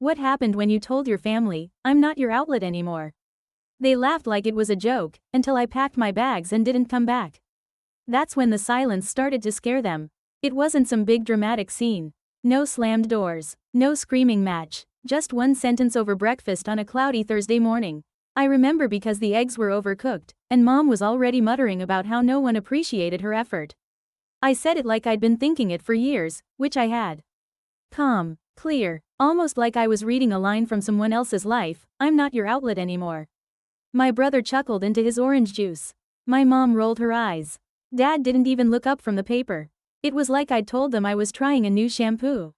What happened when you told your family, I'm not your outlet anymore? They laughed like it was a joke, until I packed my bags and didn't come back. That's when the silence started to scare them. It wasn't some big dramatic scene. No slammed doors, no screaming match, just one sentence over breakfast on a cloudy Thursday morning. I remember because the eggs were overcooked, and Mom was already muttering about how no one appreciated her effort. I said it like I'd been thinking it for years, which I had. Calm, clear, almost like I was reading a line from someone else's life, I'm not your outlet anymore. My brother chuckled into his orange juice. My mom rolled her eyes. Dad didn't even look up from the paper. It was like I'd told them I was trying a new shampoo.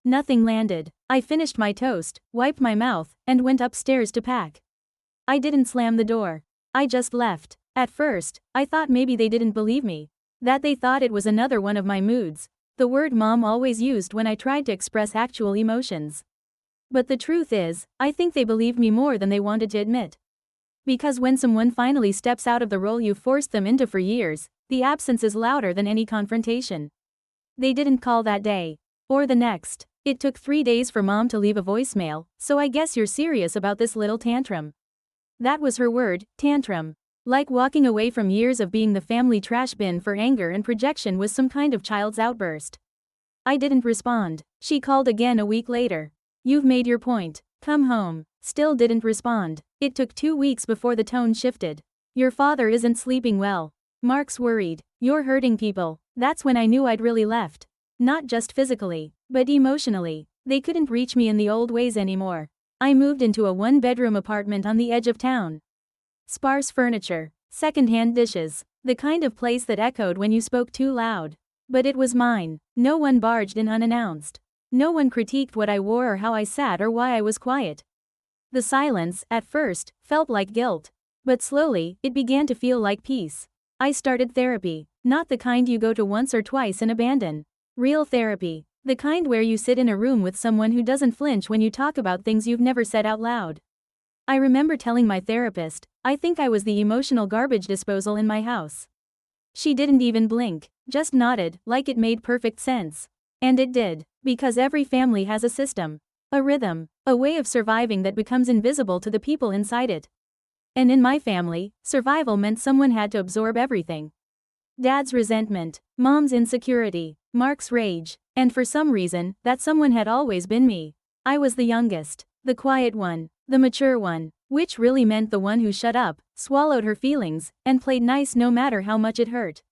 Nothing landed. I finished my toast, wiped my mouth, and went upstairs to pack. I didn't slam the door. I just left. At first, I thought maybe they didn't believe me. That they thought it was another one of my moods. The word Mom always used when I tried to express actual emotions. But the truth is, I think they believed me more than they wanted to admit. Because when someone finally steps out of the role you've forced them into for years, the absence is louder than any confrontation. They didn't call that day. Or the next. It took 3 days for Mom to leave a voicemail, so I guess you're serious about this little tantrum. That was her word, tantrum. Like walking away from years of being the family trash bin for anger and projection was some kind of child's outburst. I didn't respond. She called again a week later. You've made your point. Come home. Still didn't respond. It took 2 weeks before the tone shifted. Your father isn't sleeping well. Mark's worried. You're hurting people. That's when I knew I'd really left. Not just physically, but emotionally. They couldn't reach me in the old ways anymore. I moved into a 1-bedroom apartment on the edge of town. Sparse furniture, second-hand dishes, the kind of place that echoed when you spoke too loud. But it was mine. No one barged in unannounced. No one critiqued what I wore or how I sat or why I was quiet. The silence, at first, felt like guilt. But slowly, it began to feel like peace. I started therapy. Not the kind you go to once or twice and abandon. Real therapy. The kind where you sit in a room with someone who doesn't flinch when you talk about things you've never said out loud. I remember telling my therapist, I think I was the emotional garbage disposal in my house. She didn't even blink, just nodded, like it made perfect sense. And it did, because every family has a system. A rhythm, a way of surviving that becomes invisible to the people inside it. And in my family, survival meant someone had to absorb everything. Dad's resentment, Mom's insecurity, Mark's rage, and for some reason, that someone had always been me. I was the youngest, the quiet one, the mature one, which really meant the one who shut up, swallowed her feelings, and played nice no matter how much it hurt.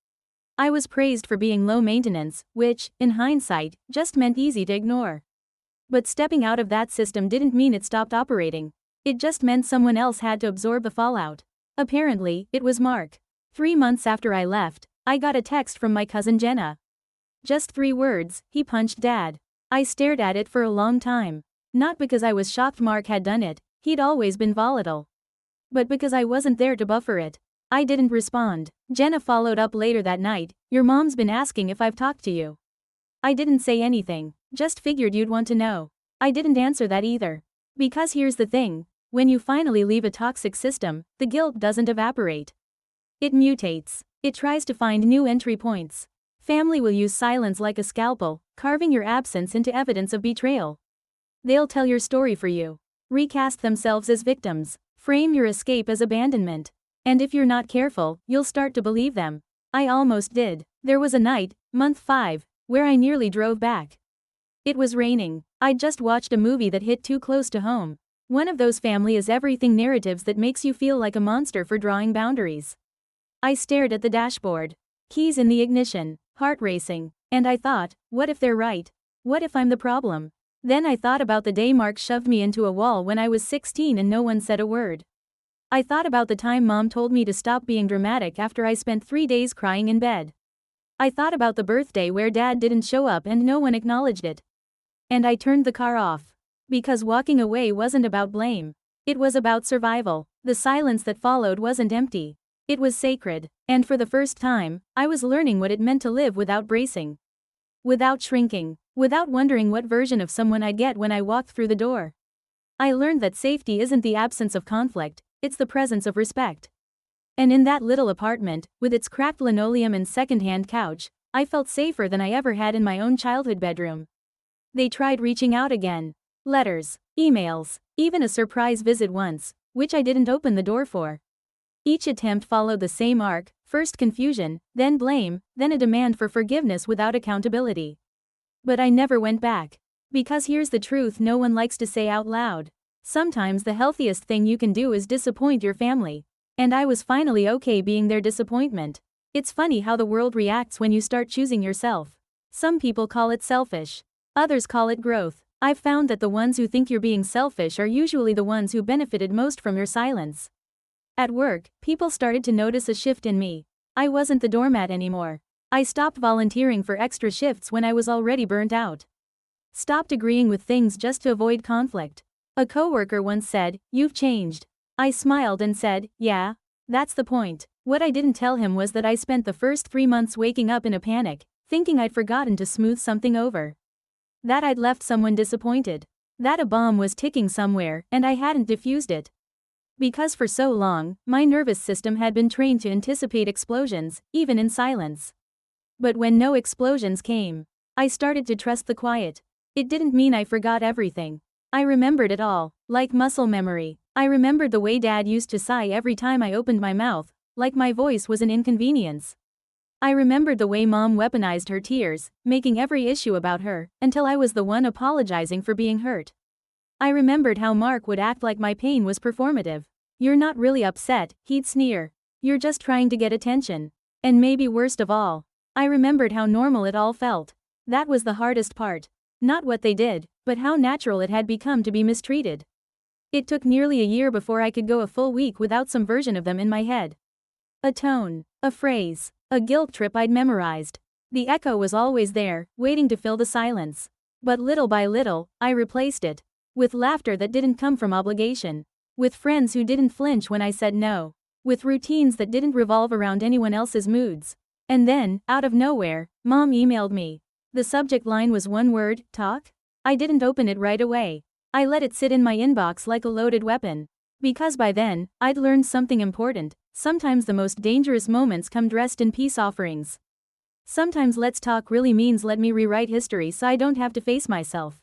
I was praised for being low maintenance, which, in hindsight, just meant easy to ignore. But stepping out of that system didn't mean it stopped operating. It just meant someone else had to absorb the fallout. Apparently, it was Mark. 3 months after I left, I got a text from my cousin Jenna. Just 3 words, he punched Dad. I stared at it for a long time. Not because I was shocked Mark had done it, he'd always been volatile. But because I wasn't there to buffer it. I didn't respond. Jenna followed up later that night, your mom's been asking if I've talked to you. I didn't say anything, just figured you'd want to know. I didn't answer that either. Because here's the thing, when you finally leave a toxic system, the guilt doesn't evaporate. It mutates. It tries to find new entry points. Family will use silence like a scalpel, carving your absence into evidence of betrayal. They'll tell your story for you. Recast themselves as victims. Frame your escape as abandonment. And if you're not careful, you'll start to believe them. I almost did. There was a night, month 5, where I nearly drove back. It was raining. I'd just watched a movie that hit too close to home. One of those family is everything narratives that makes you feel like a monster for drawing boundaries. I stared at the dashboard. Keys in the ignition, heart racing, and I thought, what if they're right? What if I'm the problem? Then I thought about the day Mark shoved me into a wall when I was 16 and no one said a word. I thought about the time Mom told me to stop being dramatic after I spent 3 days crying in bed. I thought about the birthday where Dad didn't show up and no one acknowledged it. And I turned the car off. Because walking away wasn't about blame. It was about survival. The silence that followed wasn't empty. It was sacred. And for the first time, I was learning what it meant to live without bracing. Without shrinking. Without wondering what version of someone I'd get when I walked through the door. I learned that safety isn't the absence of conflict, it's the presence of respect. And in that little apartment, with its cracked linoleum and second-hand couch, I felt safer than I ever had in my own childhood bedroom. They tried reaching out again. Letters. emails, even a surprise visit once, which I didn't open the door for. Each attempt followed the same arc, first confusion, then blame, then a demand for forgiveness without accountability. But I never went back. Because here's the truth no one likes to say out loud. Sometimes the healthiest thing you can do is disappoint your family. And I was finally okay being their disappointment. It's funny how the world reacts when you start choosing yourself. Some people call it selfish. Others call it growth. I've found that the ones who think you're being selfish are usually the ones who benefited most from your silence. At work, people started to notice a shift in me. I wasn't the doormat anymore. I stopped volunteering for extra shifts when I was already burnt out. Stopped agreeing with things just to avoid conflict. A coworker once said, "You've changed." I smiled and said, "Yeah, that's the point." What I didn't tell him was that I spent the first 3 months waking up in a panic, thinking I'd forgotten to smooth something over. That I'd left someone disappointed. That a bomb was ticking somewhere and I hadn't defused it. Because for so long, my nervous system had been trained to anticipate explosions, even in silence. But when no explosions came, I started to trust the quiet. It didn't mean I forgot everything. I remembered it all, like muscle memory. I remembered the way Dad used to sigh every time I opened my mouth, like my voice was an inconvenience. I remembered the way Mom weaponized her tears, making every issue about her, until I was the one apologizing for being hurt. I remembered how Mark would act like my pain was performative. "You're not really upset," he'd sneer. "You're just trying to get attention." And maybe worst of all, I remembered how normal it all felt. That was the hardest part. Not what they did, but how natural it had become to be mistreated. It took nearly a year before I could go a full week without some version of them in my head. A tone, a phrase, a guilt trip I'd memorized. The echo was always there, waiting to fill the silence. But little by little, I replaced it. With laughter that didn't come from obligation. With friends who didn't flinch when I said no. With routines that didn't revolve around anyone else's moods. And then, out of nowhere, Mom emailed me. The subject line was one word, talk? I didn't open it right away. I let it sit in my inbox like a loaded weapon. Because by then, I'd learned something important. Sometimes the most dangerous moments come dressed in peace offerings. Sometimes let's talk really means let me rewrite history so I don't have to face myself.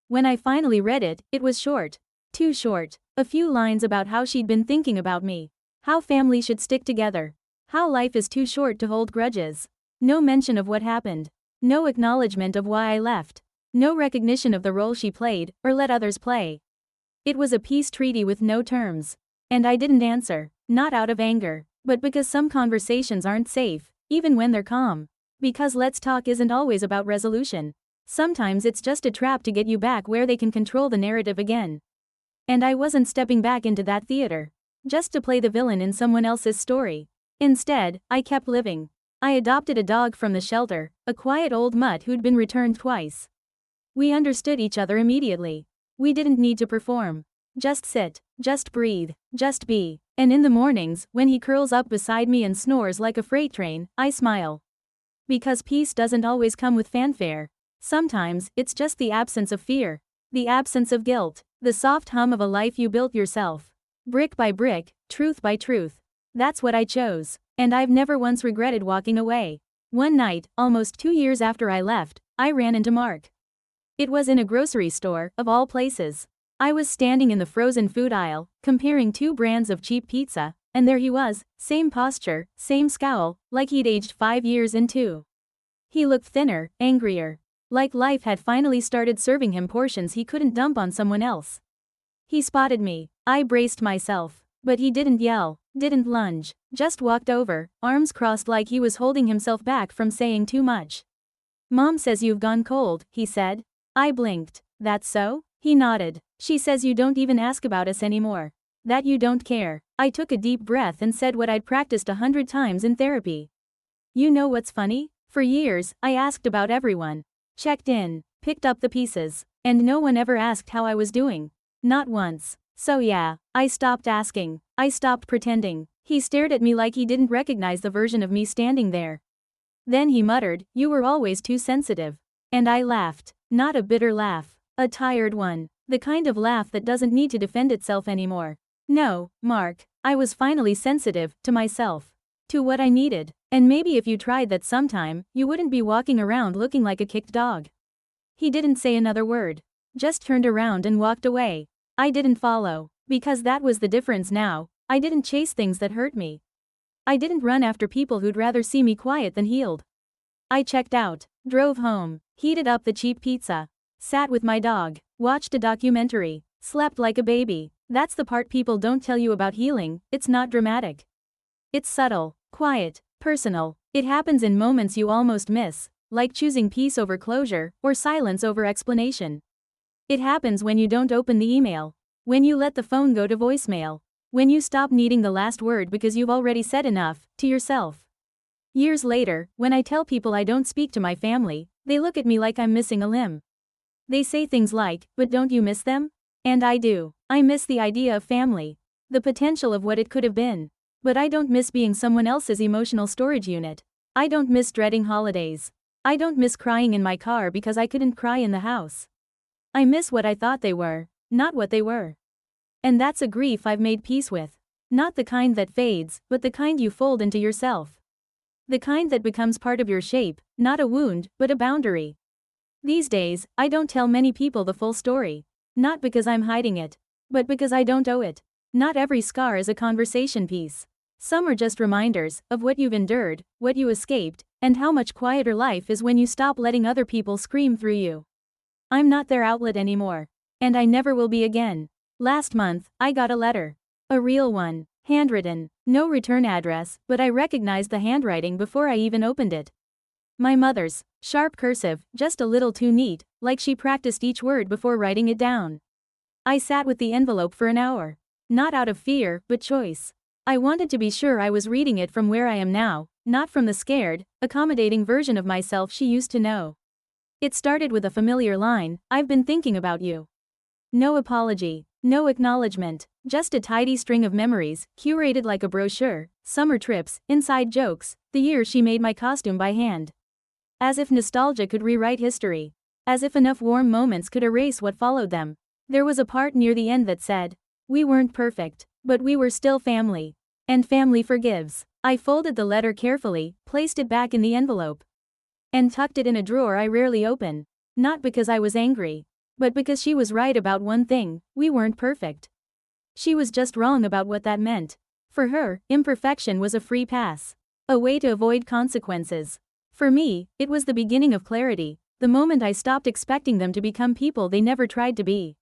When I finally read it, it was short. Too short. A few lines about how she'd been thinking about me. How family should stick together. How life is too short to hold grudges. No mention of what happened. No acknowledgement of why I left. No recognition of the role she played, or let others play. It was a peace treaty with no terms. And I didn't answer, not out of anger, but because some conversations aren't safe, even when they're calm. Because let's talk isn't always about resolution. Sometimes it's just a trap to get you back where they can control the narrative again. And I wasn't stepping back into that theater, just to play the villain in someone else's story. Instead, I kept living. I adopted a dog from the shelter, a quiet old mutt who'd been returned twice. We understood each other immediately. We didn't need to perform. Just sit, just breathe, just be. And in the mornings, when he curls up beside me and snores like a freight train, I smile. Because peace doesn't always come with fanfare. Sometimes, it's just the absence of fear. The absence of guilt. The soft hum of a life you built yourself. Brick by brick, truth by truth. That's what I chose. And I've never once regretted walking away. One night, almost 2 years after I left, I ran into Mark. It was in a grocery store, of all places. I was standing in the frozen food aisle, comparing 2 brands of cheap pizza, and there he was, same posture, same scowl, like he'd aged 5 years in 2. He looked thinner, angrier. Like life had finally started serving him portions he couldn't dump on someone else. He spotted me. I braced myself. But he didn't yell, didn't lunge, just walked over, arms crossed like he was holding himself back from saying too much. "Mom says you've gone cold," he said. I blinked. "That's so?" He nodded. "She says you don't even ask about us anymore. That you don't care." I took a deep breath and said what I'd practiced 100 times in therapy. "You know what's funny? For years, I asked about everyone. Checked in, picked up the pieces, and no one ever asked how I was doing. Not once. So yeah, I stopped asking. I stopped pretending." He stared at me like he didn't recognize the version of me standing there. Then he muttered, "You were always too sensitive." And I laughed. Not a bitter laugh. A tired one. The kind of laugh that doesn't need to defend itself anymore. "No, Mark, I was finally sensitive, to myself. To what I needed. And maybe if you tried that sometime, you wouldn't be walking around looking like a kicked dog." He didn't say another word. just turned around and walked away. I didn't follow. Because that was the difference now. I didn't chase things that hurt me. I didn't run after people who'd rather see me quiet than healed. I checked out, drove home, heated up the cheap pizza, sat with my dog, watched a documentary, slept like a baby. That's the part people don't tell you about healing. It's not dramatic. It's subtle, quiet, personal. It happens in moments you almost miss, like choosing peace over closure, or silence over explanation. It happens when you don't open the email, when you let the phone go to voicemail, when you stop needing the last word because you've already said enough, to yourself. Years later, when I tell people I don't speak to my family, they look at me like I'm missing a limb. They say things like, "But don't you miss them?" And I do. I miss the idea of family, the potential of what it could have been. But I don't miss being someone else's emotional storage unit. I don't miss dreading holidays. I don't miss crying in my car because I couldn't cry in the house. I miss what I thought they were, not what they were. And that's a grief I've made peace with. Not the kind that fades, but the kind you fold into yourself. The kind that becomes part of your shape, not a wound, but a boundary. These days, I don't tell many people the full story. Not because I'm hiding it, but because I don't owe it. Not every scar is a conversation piece. Some are just reminders of what you've endured, what you escaped, and how much quieter life is when you stop letting other people scream through you. I'm not their outlet anymore. And I never will be again. Last month, I got a letter. A real one. Handwritten. No return address, but I recognized the handwriting before I even opened it. My mother's. Sharp cursive, just a little too neat, like she practiced each word before writing it down. I sat with the envelope for an hour. Not out of fear, but choice. I wanted to be sure I was reading it from where I am now, not from the scared, accommodating version of myself she used to know. It started with a familiar line, "I've been thinking about you." No apology, no acknowledgement, just a tidy string of memories, curated like a brochure, summer trips, inside jokes, the year she made my costume by hand. As if nostalgia could rewrite history. As if enough warm moments could erase what followed them. There was a part near the end that said, "We weren't perfect, but we were still family. And family forgives." I folded the letter carefully, placed it back in the envelope, and tucked it in a drawer I rarely open. Not because I was angry, but because she was right about one thing: we weren't perfect. She was just wrong about what that meant. For her, imperfection was a free pass. A way to avoid consequences. For me, it was the beginning of clarity, the moment I stopped expecting them to become people they never tried to be.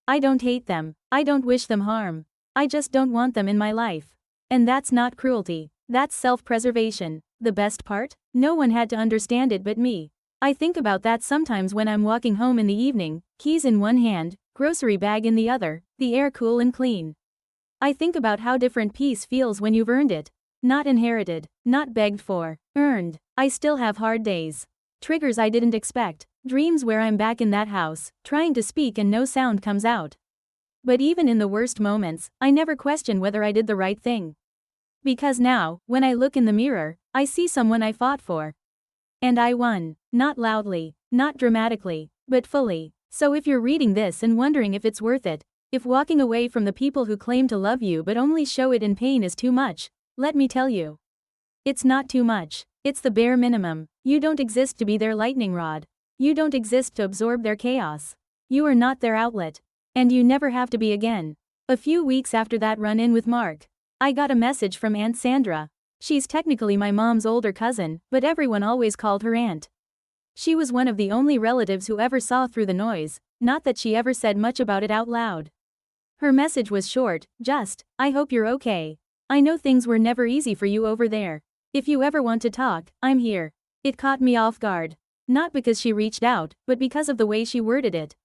I don't hate them. I don't wish them harm. I just don't want them in my life. And that's not cruelty. That's self-preservation. The best part? No one had to understand it but me. I think about that sometimes when I'm walking home in the evening, keys in one hand, grocery bag in the other, the air cool and clean. I think about how different peace feels when you've earned it. Not inherited, not begged for, earned. I still have hard days. Triggers I didn't expect. Dreams where I'm back in that house, trying to speak and no sound comes out. But even in the worst moments, I never question whether I did the right thing. Because now, when I look in the mirror, I see someone I fought for. And I won. Not loudly, not dramatically, but fully. So if you're reading this and wondering if it's worth it, if walking away from the people who claim to love you but only show it in pain is too much, let me tell you. It's not too much. It's the bare minimum. You don't exist to be their lightning rod. You don't exist to absorb their chaos. You are not their outlet. And you never have to be again. A few weeks after that run-in with Mark, I got a message from Aunt Sandra. She's technically my mom's older cousin, but everyone always called her Aunt. She was one of the only relatives who ever saw through the noise, not that she ever said much about it out loud. Her message was short, just, "I hope you're okay. I know things were never easy for you over there. If you ever want to talk, I'm here." It caught me off guard. Not because she reached out, but because of the way she worded it.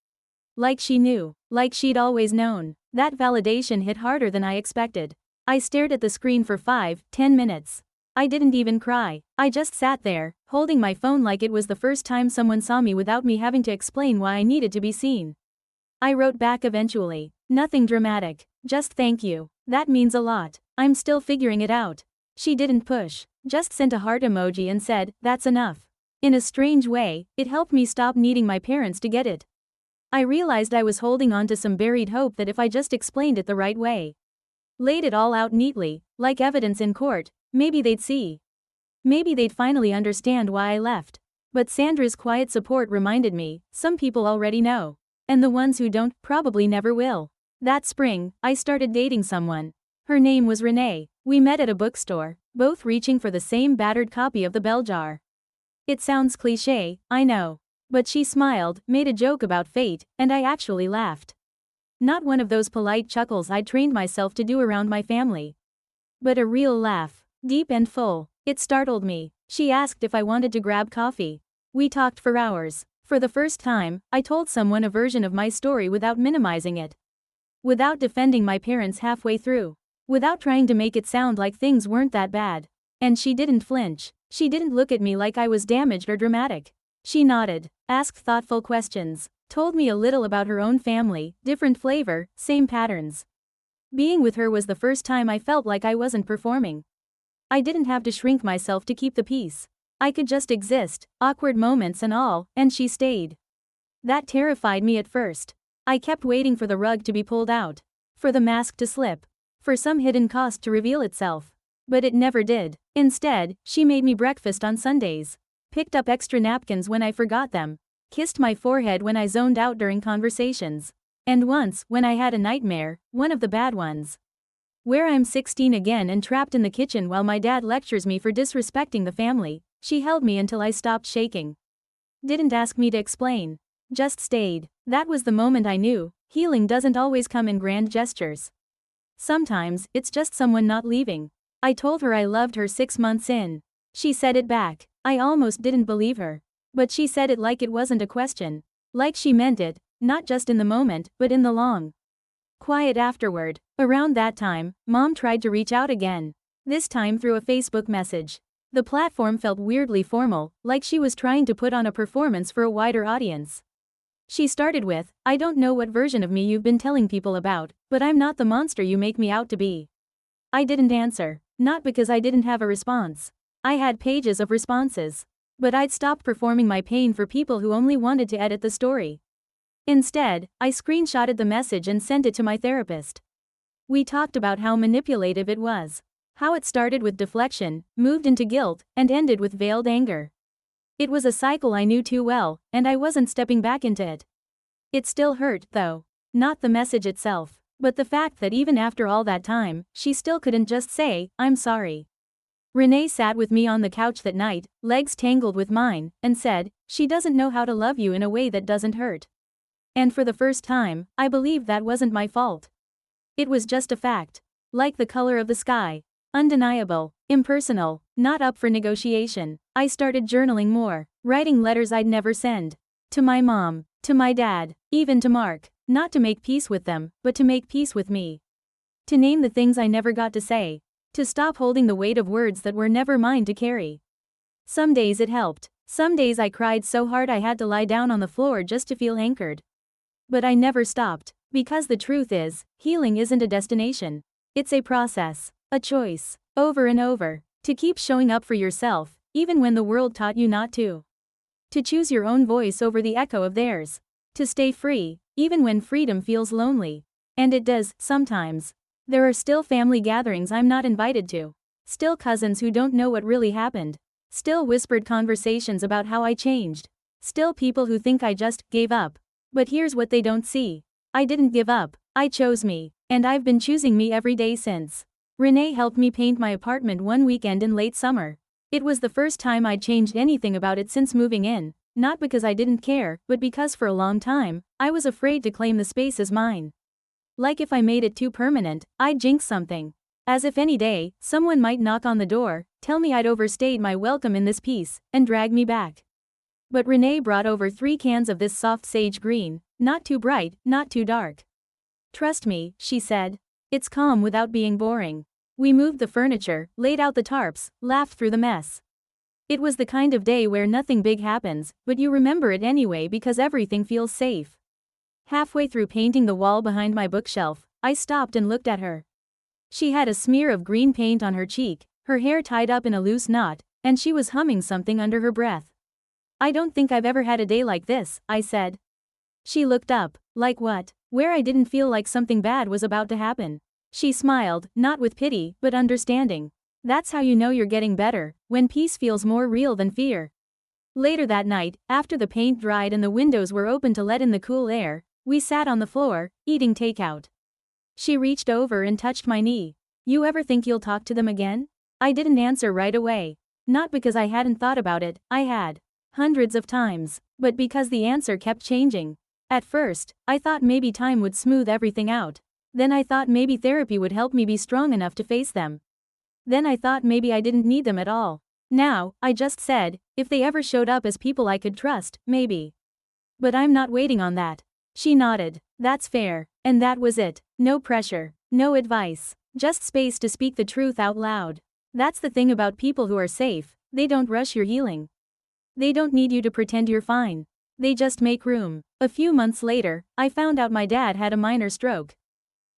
Like she knew, like she'd always known. That validation hit harder than I expected. I stared at the screen for 5-10 minutes. I didn't even cry. I just sat there, holding my phone like it was the first time someone saw me without me having to explain why I needed to be seen. I wrote back eventually. Nothing dramatic. Just thank you. That means a lot. I'm still figuring it out. She didn't push. Just sent a heart emoji and said, "That's enough." In a strange way, it helped me stop needing my parents to get it. I realized I was holding on to some buried hope that if I just explained it the right way, laid it all out neatly, like evidence in court, maybe they'd see. Maybe they'd finally understand why I left. But Sandra's quiet support reminded me, some people already know. And the ones who don't probably never will. That spring, I started dating someone. Her name was Renee. We met at a bookstore, both reaching for the same battered copy of The Bell Jar. It sounds cliché, I know. But she smiled, made a joke about fate, and I actually laughed. Not one of those polite chuckles I'd trained myself to do around my family. But a real laugh, deep and full. It startled me. She asked if I wanted to grab coffee. We talked for hours. For the first time, I told someone a version of my story without minimizing it. Without defending my parents halfway through. Without trying to make it sound like things weren't that bad. And she didn't flinch. She didn't look at me like I was damaged or dramatic. She nodded, asked thoughtful questions, told me a little about her own family, different flavor, same patterns. Being with her was the first time I felt like I wasn't performing. I didn't have to shrink myself to keep the peace. I could just exist, awkward moments and all, and she stayed. That terrified me at first. I kept waiting for the rug to be pulled out. For the mask to slip. For some hidden cost to reveal itself. But it never did. Instead, she made me breakfast on Sundays. Picked up extra napkins when I forgot them. Kissed my forehead when I zoned out during conversations. And once, when I had a nightmare, one of the bad ones. Where I'm 16 again and trapped in the kitchen while my dad lectures me for disrespecting the family, she held me until I stopped shaking. Didn't ask me to explain. Just stayed. That was the moment I knew, healing doesn't always come in grand gestures. Sometimes, it's just someone not leaving. I told her I loved her 6 months in. She said it back. I almost didn't believe her. But she said it like it wasn't a question. Like she meant it, not just in the moment, but in the long. Quiet afterward. Around that time, Mom tried to reach out again. This time through a Facebook message. The platform felt weirdly formal, like she was trying to put on a performance for a wider audience. She started with, "I don't know what version of me you've been telling people about, but I'm not the monster you make me out to be." I didn't answer. Not because I didn't have a response. I had pages of responses. But I'd stopped performing my pain for people who only wanted to edit the story. Instead, I screenshotted the message and sent it to my therapist. We talked about how manipulative it was. How it started with deflection, moved into guilt, and ended with veiled anger. It was a cycle I knew too well, and I wasn't stepping back into it. It still hurt, though. Not the message itself, but the fact that even after all that time, she still couldn't just say, "I'm sorry." Renee sat with me on the couch that night, legs tangled with mine, and said, "She doesn't know how to love you in a way that doesn't hurt." And for the first time, I believed that wasn't my fault. It was just a fact. Like the color of the sky. Undeniable, impersonal, not up for negotiation. I started journaling more, writing letters I'd never send. To my mom, to my dad, even to Mark. Not to make peace with them, but to make peace with me. To name the things I never got to say. To stop holding the weight of words that were never mine to carry. Some days it helped. Some days I cried so hard I had to lie down on the floor just to feel anchored. But I never stopped, because the truth is, healing isn't a destination. It's a process, a choice, over and over, to keep showing up for yourself, even when the world taught you not to. To choose your own voice over the echo of theirs. To stay free, even when freedom feels lonely. And it does, sometimes. There are still family gatherings I'm not invited to. Still cousins who don't know what really happened. Still whispered conversations about how I changed. Still people who think I just gave up. But here's what they don't see. I didn't give up. I chose me. And I've been choosing me every day since. Renee helped me paint my apartment one weekend in late summer. It was the first time I'd changed anything about it since moving in. Not because I didn't care, but because for a long time, I was afraid to claim the space as mine. Like if I made it too permanent, I'd jinx something. As if any day, someone might knock on the door, tell me I'd overstayed my welcome in this piece, and drag me back. But Renee brought over 3 cans of this soft sage green, not too bright, not too dark. "Trust me," she said. "It's calm without being boring." We moved the furniture, laid out the tarps, laughed through the mess. It was the kind of day where nothing big happens, but you remember it anyway because everything feels safe. Halfway through painting the wall behind my bookshelf, I stopped and looked at her. She had a smear of green paint on her cheek, her hair tied up in a loose knot, and she was humming something under her breath. "I don't think I've ever had a day like this," I said. She looked up. "Like what?" Where I didn't feel like something bad was about to happen. She smiled, not with pity, but understanding. That's how you know you're getting better, when peace feels more real than fear. Later that night, after the paint dried and the windows were open to let in the cool air, We sat on the floor, eating takeout. She reached over and touched my knee. You ever think you'll talk to them again? I didn't answer right away. Not because I hadn't thought about it, I had. Hundreds of times. But because the answer kept changing. At first, I thought maybe time would smooth everything out. Then I thought maybe therapy would help me be strong enough to face them. Then I thought maybe I didn't need them at all. Now, I just said, if they ever showed up as people I could trust, maybe. But I'm not waiting on that. She nodded. That's fair. And that was it. No pressure. No advice. Just space to speak the truth out loud. That's the thing about people who are safe, they don't rush your healing. They don't need you to pretend you're fine. They just make room. A few months later, I found out my dad had a minor stroke.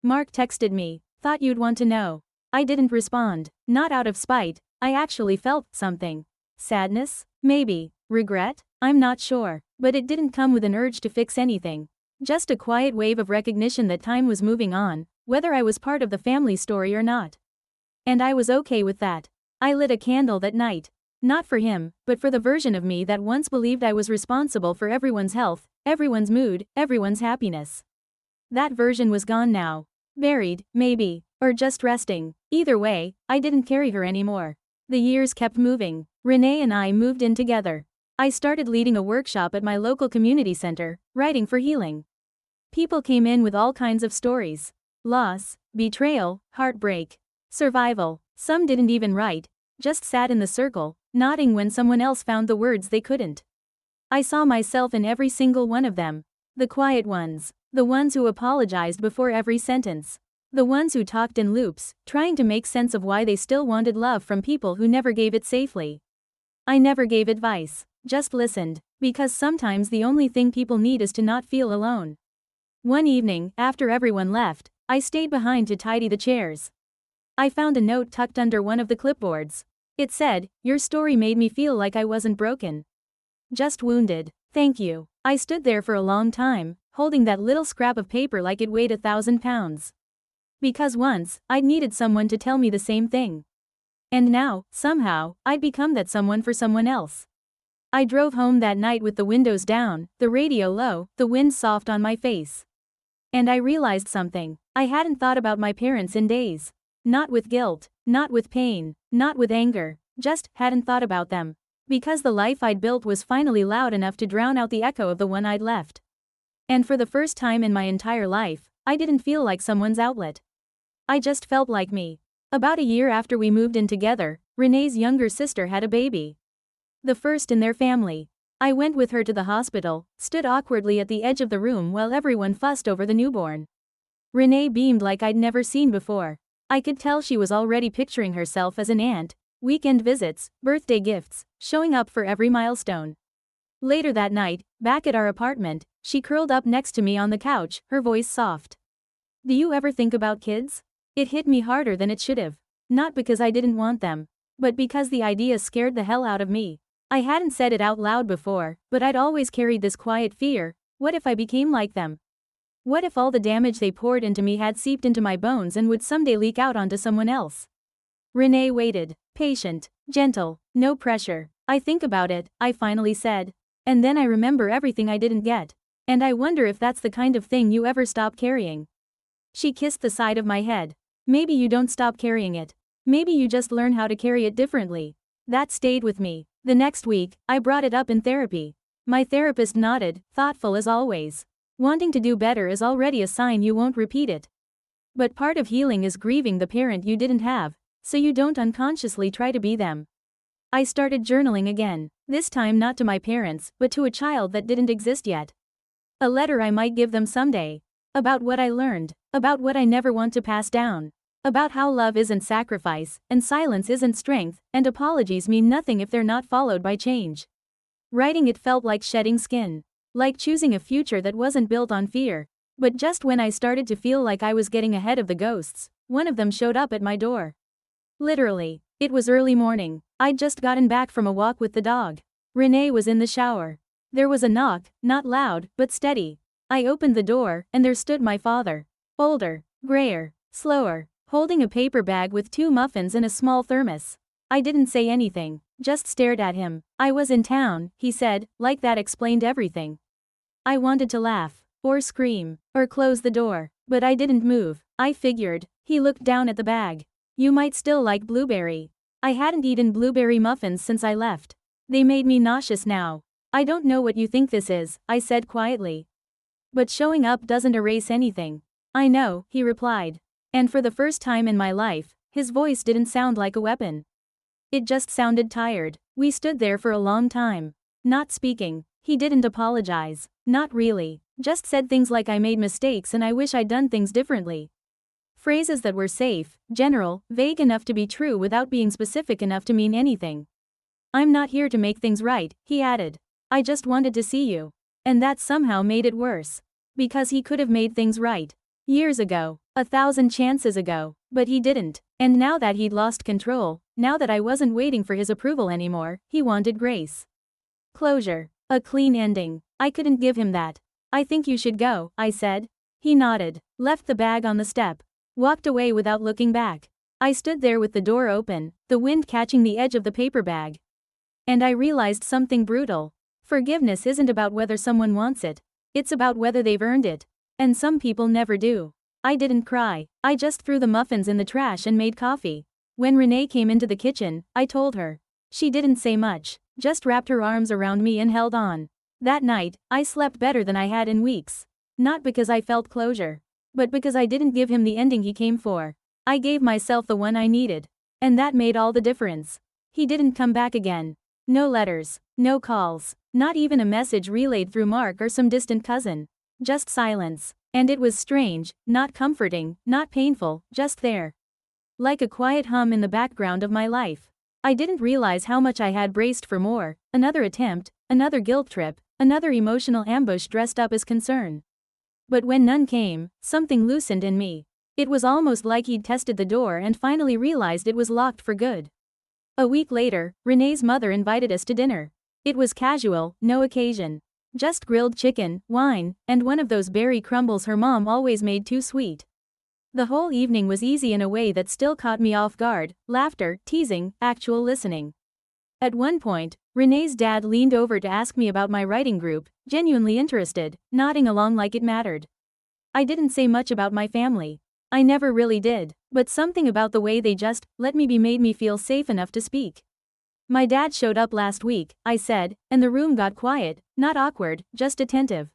Mark texted me, thought you'd want to know. I didn't respond. Not out of spite, I actually felt something. Sadness? Maybe. Regret? I'm not sure. But it didn't come with an urge to fix anything. Just a quiet wave of recognition that time was moving on, whether I was part of the family story or not. And I was okay with that. I lit a candle that night. Not for him, but for the version of me that once believed I was responsible for everyone's health, everyone's mood, everyone's happiness. That version was gone now. Buried, maybe, or just resting. Either way, I didn't carry her anymore. The years kept moving. Renee and I moved in together. I started leading a workshop at my local community center, writing for healing. People came in with all kinds of stories. Loss, betrayal, heartbreak, survival. Some didn't even write, just sat in the circle, nodding when someone else found the words they couldn't. I saw myself in every single one of them. The quiet ones. The ones who apologized before every sentence. The ones who talked in loops, trying to make sense of why they still wanted love from people who never gave it safely. I never gave advice, just listened, because sometimes the only thing people need is to not feel alone. One evening, after everyone left, I stayed behind to tidy the chairs. I found a note tucked under one of the clipboards. It said, "Your story made me feel like I wasn't broken. Just wounded. Thank you." I stood there for a long time, holding that little scrap of paper like it weighed 1,000 pounds. Because once, I'd needed someone to tell me the same thing. And now, somehow, I'd become that someone for someone else. I drove home that night with the windows down, the radio low, the wind soft on my face. And I realized something. I hadn't thought about my parents in days. Not with guilt, not with pain, not with anger, just hadn't thought about them. Because the life I'd built was finally loud enough to drown out the echo of the one I'd left. And for the first time in my entire life, I didn't feel like someone's outlet. I just felt like me. About a year after we moved in together, Renee's younger sister had a baby. The first in their family. I went with her to the hospital, stood awkwardly at the edge of the room while everyone fussed over the newborn. Renee beamed like I'd never seen before. I could tell she was already picturing herself as an aunt, weekend visits, birthday gifts, showing up for every milestone. Later that night, back at our apartment, she curled up next to me on the couch, her voice soft. Do you ever think about kids? It hit me harder than it should have. Not because I didn't want them, but because the idea scared the hell out of me. I hadn't said it out loud before, but I'd always carried this quiet fear. What if I became like them? What if all the damage they poured into me had seeped into my bones and would someday leak out onto someone else? Renee waited, patient, gentle, no pressure. I think about it, I finally said. And then I remember everything I didn't get. And I wonder if that's the kind of thing you ever stop carrying. She kissed the side of my head. Maybe you don't stop carrying it. Maybe you just learn how to carry it differently. That stayed with me. The next week, I brought it up in therapy. My therapist nodded, thoughtful as always. Wanting to do better is already a sign you won't repeat it. But part of healing is grieving the parent you didn't have, so you don't unconsciously try to be them. I started journaling again, this time not to my parents, but to a child that didn't exist yet. A letter I might give them someday. About what I learned, about what I never want to pass down. About how love isn't sacrifice, and silence isn't strength, and apologies mean nothing if they're not followed by change. Writing it felt like shedding skin. Like choosing a future that wasn't built on fear. But just when I started to feel like I was getting ahead of the ghosts, one of them showed up at my door. Literally. It was early morning. I'd just gotten back from a walk with the dog. Renee was in the shower. There was a knock, not loud, but steady. I opened the door, and there stood my father. Older, grayer, slower, holding a paper bag with 2 muffins and a small thermos. I didn't say anything, just stared at him. I was in town, he said, like that explained everything. I wanted to laugh. or scream, or close the door. But I didn't move. I figured. He looked down at the bag. You might still like blueberry. I hadn't eaten blueberry muffins since I left. They made me nauseous now. I don't know what you think this is, I said quietly. But showing up doesn't erase anything. I know, he replied. And for the first time in my life, his voice didn't sound like a weapon. It just sounded tired. We stood there for a long time. Not speaking. He didn't apologize. Not really. Just said things like I made mistakes and I wish I'd done things differently. Phrases that were safe, general, vague enough to be true without being specific enough to mean anything. I'm not here to make things right, he added. I just wanted to see you. And that somehow made it worse. Because he could have made things right. Years ago. 1,000 chances ago. But he didn't. And now that he'd lost control, now that I wasn't waiting for his approval anymore, he wanted grace. Closure. A clean ending. I couldn't give him that. I think you should go, I said. He nodded, left the bag on the step, walked away without looking back. I stood there with the door open, the wind catching the edge of the paper bag. And I realized something brutal. Forgiveness isn't about whether someone wants it. It's about whether they've earned it. And some people never do. I didn't cry. I just threw the muffins in the trash and made coffee. When Renee came into the kitchen, I told her. She didn't say much, just wrapped her arms around me and held on. That night, I slept better than I had in weeks. Not because I felt closure. But because I didn't give him the ending he came for. I gave myself the one I needed. And that made all the difference. He didn't come back again. No letters, no calls, not even a message relayed through Mark or some distant cousin. Just silence. And it was strange, not comforting, not painful, just there. Like a quiet hum in the background of my life. I didn't realize how much I had braced for more, another attempt, another guilt trip, another emotional ambush dressed up as concern. But when none came, something loosened in me. It was almost like he'd tested the door and finally realized it was locked for good. A week later, Renee's mother invited us to dinner. It was casual, no occasion. Just grilled chicken, wine, and one of those berry crumbles her mom always made too sweet. The whole evening was easy in a way that still caught me off guard, laughter, teasing, actual listening. At one point, Renee's dad leaned over to ask me about my writing group, genuinely interested, nodding along like it mattered. I didn't say much about my family. I never really did, but something about the way they just let me be made me feel safe enough to speak. My dad showed up last week, I said, and the room got quiet, not awkward, just attentive.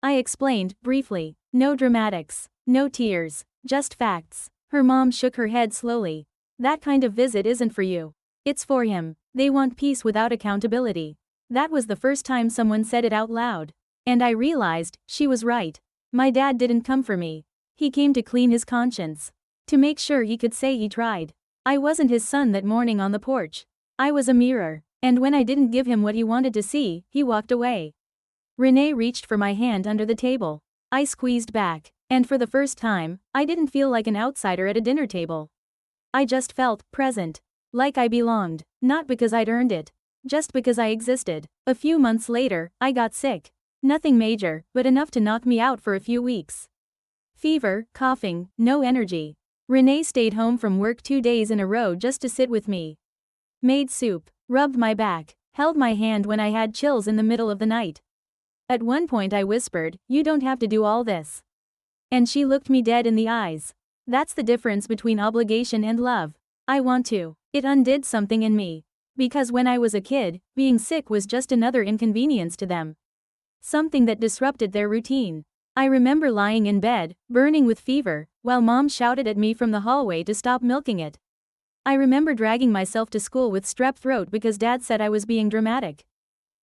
I explained, briefly. No dramatics, no tears, just facts. Her mom shook her head slowly. That kind of visit isn't for you. It's for him. They want peace without accountability. That was the first time someone said it out loud. And I realized, she was right. My dad didn't come for me. He came to clean his conscience. To make sure he could say he tried. I wasn't his son that morning on the porch. I was a mirror. And when I didn't give him what he wanted to see, he walked away. Renee reached for my hand under the table. I squeezed back. And for the first time, I didn't feel like an outsider at a dinner table. I just felt present. Like I belonged. Not because I'd earned it. Just because I existed. A few months later, I got sick. Nothing major, but enough to knock me out for a few weeks. Fever, coughing, no energy. Renee stayed home from work 2 days in a row just to sit with me. Made soup, rubbed my back, held my hand when I had chills in the middle of the night. At one point I whispered, "You don't have to do all this." And she looked me dead in the eyes. That's the difference between obligation and love. I want to. It undid something in me. Because when I was a kid, being sick was just another inconvenience to them. Something that disrupted their routine. I remember lying in bed, burning with fever, while mom shouted at me from the hallway to stop milking it. I remember dragging myself to school with strep throat because dad said I was being dramatic.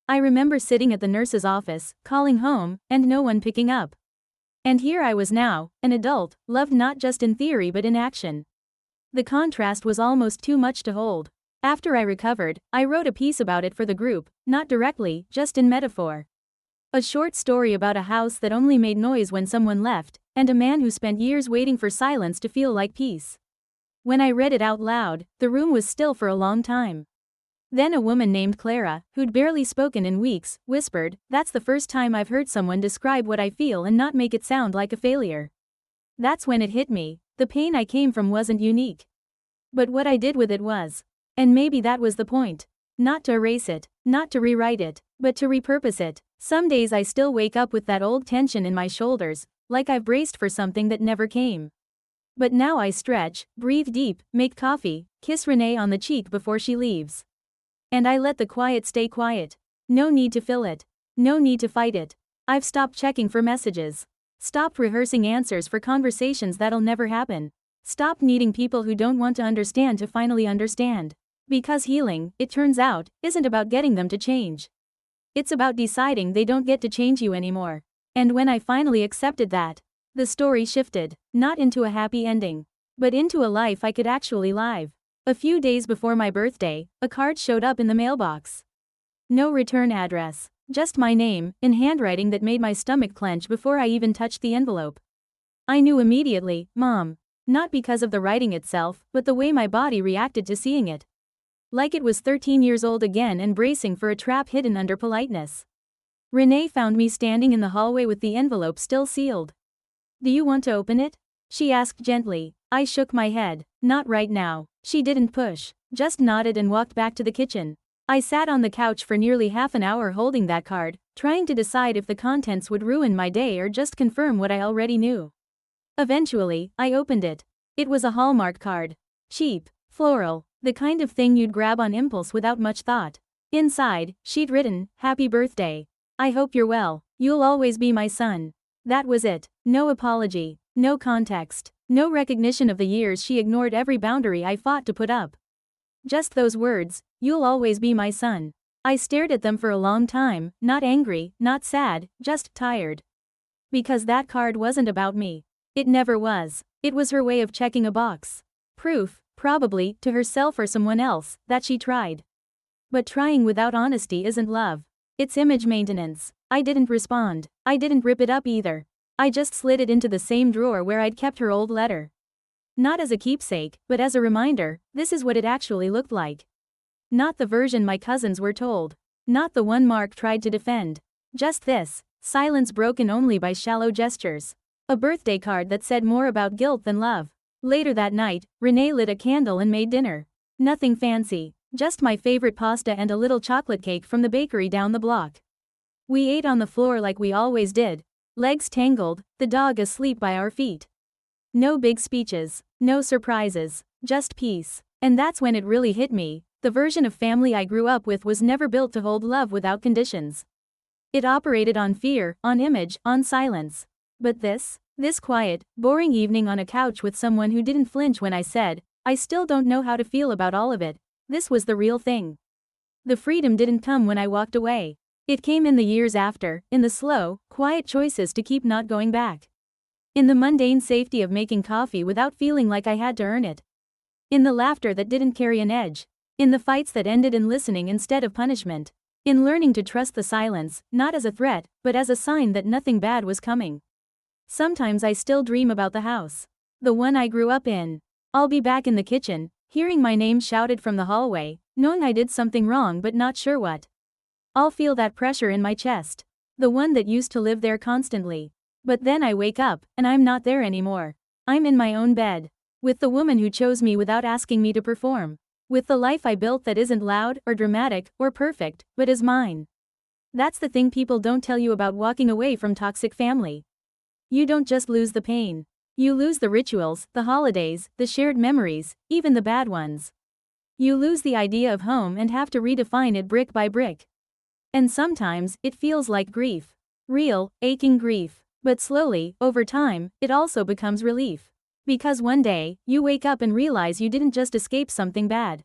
I remember sitting at the nurse's office, calling home, and no one picking up. And here I was now, an adult, loved not just in theory but in action. The contrast was almost too much to hold. After I recovered, I wrote a piece about it for the group, not directly, just in metaphor. A short story about a house that only made noise when someone left, and a man who spent years waiting for silence to feel like peace. When I read it out loud, the room was still for a long time. Then a woman named Clara, who'd barely spoken in weeks, whispered, "That's the first time I've heard someone describe what I feel and not make it sound like a failure." That's when it hit me, the pain I came from wasn't unique. But what I did with it was. And maybe that was the point. Not to erase it, not to rewrite it, but to repurpose it. Some days I still wake up with that old tension in my shoulders, like I've braced for something that never came. But now I stretch, breathe deep, make coffee, kiss Renee on the cheek before she leaves. And I let the quiet stay quiet. No need to fill it. No need to fight it. I've stopped checking for messages. Stopped rehearsing answers for conversations that'll never happen. Stopped needing people who don't want to understand to finally understand. Because healing, it turns out, isn't about getting them to change. It's about deciding they don't get to change you anymore. And when I finally accepted that, the story shifted, not into a happy ending, but into a life I could actually live. A few days before my birthday, a card showed up in the mailbox. No return address, just my name, in handwriting that made my stomach clench before I even touched the envelope. I knew immediately, Mom. Not because of the writing itself, but the way my body reacted to seeing it. Like it was 13 years old again and bracing for a trap hidden under politeness. Renee found me standing in the hallway with the envelope still sealed. Do you want to open it? She asked gently. I shook my head. Not right now. She didn't push, just nodded and walked back to the kitchen. I sat on the couch for nearly half an hour holding that card, trying to decide if the contents would ruin my day or just confirm what I already knew. Eventually, I opened it. It was a Hallmark card. Cheap, floral, the kind of thing you'd grab on impulse without much thought. Inside, she'd written, Happy birthday. I hope you're well. You'll always be my son. That was it. No apology, no context, no recognition of the years she ignored every boundary I fought to put up. Just those words, you'll always be my son. I stared at them for a long time, not angry, not sad, just tired. Because that card wasn't about me. It never was. It was her way of checking a box. Proof, probably, to herself or someone else, that she tried. But trying without honesty isn't love. It's image maintenance. I didn't respond. I didn't rip it up either. I just slid it into the same drawer where I'd kept her old letter. Not as a keepsake, but as a reminder, this is what it actually looked like. Not the version my cousins were told. Not the one Mark tried to defend. Just this, silence broken only by shallow gestures. A birthday card that said more about guilt than love. Later that night, Renee lit a candle and made dinner. Nothing fancy, just my favorite pasta and a little chocolate cake from the bakery down the block. We ate on the floor like we always did, legs tangled, the dog asleep by our feet. No big speeches, no surprises, just peace. And that's when it really hit me, the version of family I grew up with was never built to hold love without conditions. It operated on fear, on image, on silence. But this quiet, boring evening on a couch with someone who didn't flinch when I said, I still don't know how to feel about all of it, this was the real thing. The freedom didn't come when I walked away. It came in the years after, in the slow, quiet choices to keep not going back. In the mundane safety of making coffee without feeling like I had to earn it. In the laughter that didn't carry an edge. In the fights that ended in listening instead of punishment. In learning to trust the silence, not as a threat, but as a sign that nothing bad was coming. Sometimes I still dream about the house. The one I grew up in. I'll be back in the kitchen, hearing my name shouted from the hallway, knowing I did something wrong but not sure what. I'll feel that pressure in my chest. The one that used to live there constantly. But then I wake up, and I'm not there anymore. I'm in my own bed. With the woman who chose me without asking me to perform. With the life I built that isn't loud, or dramatic, or perfect, but is mine. That's the thing people don't tell you about walking away from toxic family. You don't just lose the pain. You lose the rituals, the holidays, the shared memories, even the bad ones. You lose the idea of home and have to redefine it brick by brick. And sometimes, it feels like grief. Real, aching grief. But slowly, over time, it also becomes relief. Because one day, you wake up and realize you didn't just escape something bad.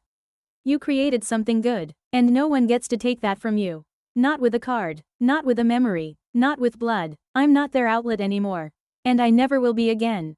You created something good. And no one gets to take that from you. Not with a card. Not with a memory. Not with blood. I'm not their outlet anymore. And I never will be again.